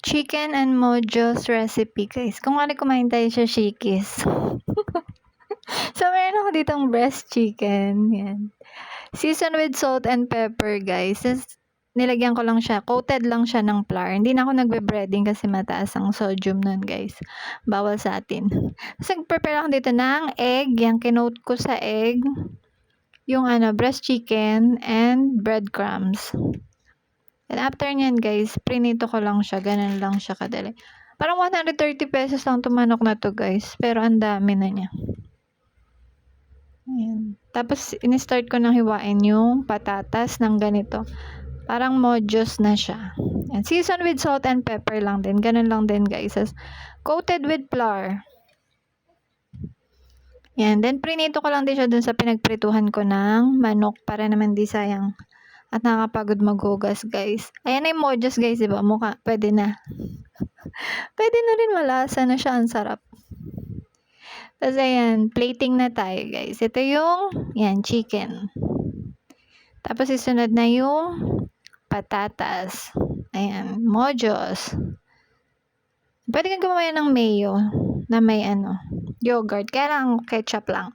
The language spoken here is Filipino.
Chicken and Mojo's recipe, guys. Kung ano kumain tayo sa Shikis. So, meron ako ditong breast chicken. Yan. Season with salt and pepper, guys. Tapos, nilagyan ko lang siya. Coated lang siya ng flour. Hindi na ako nagbe-breading kasi mataas ang sodium nun, guys. Bawal sa atin. Tapos, nag-prepare ako dito ng egg. Yan, kinoat ko sa egg. Yung breast chicken and breadcrumbs. And after nyan, guys, prinito ko lang siya. Ganun lang siya kadali. Parang 130 pesos lang tumanok na to, guys. Pero ang dami na niya. Ayan. Tapos, in-start ko nang hiwain yung patatas ng ganito. Parang mojos na siya. And season with salt and pepper lang din. Ganun lang din, guys. As coated with flour. Yan. Then, prinito ko lang din siya dun sa pinagprituhan ko ng manok para naman di sayang. At nakakapagod maghugas, guys. Ayan na yung mojos, guys, diba? Mukha, pwede na. Pwede na rin malasa na siya. Ang sarap. Tapos, ayan, plating na tayo, guys. Ito yung, yan, chicken. Tapos, isunod na yung patatas. Ayan, mojos. Pwede kang gumawa ng mayo na may yogurt. Kaya lang ketchup lang.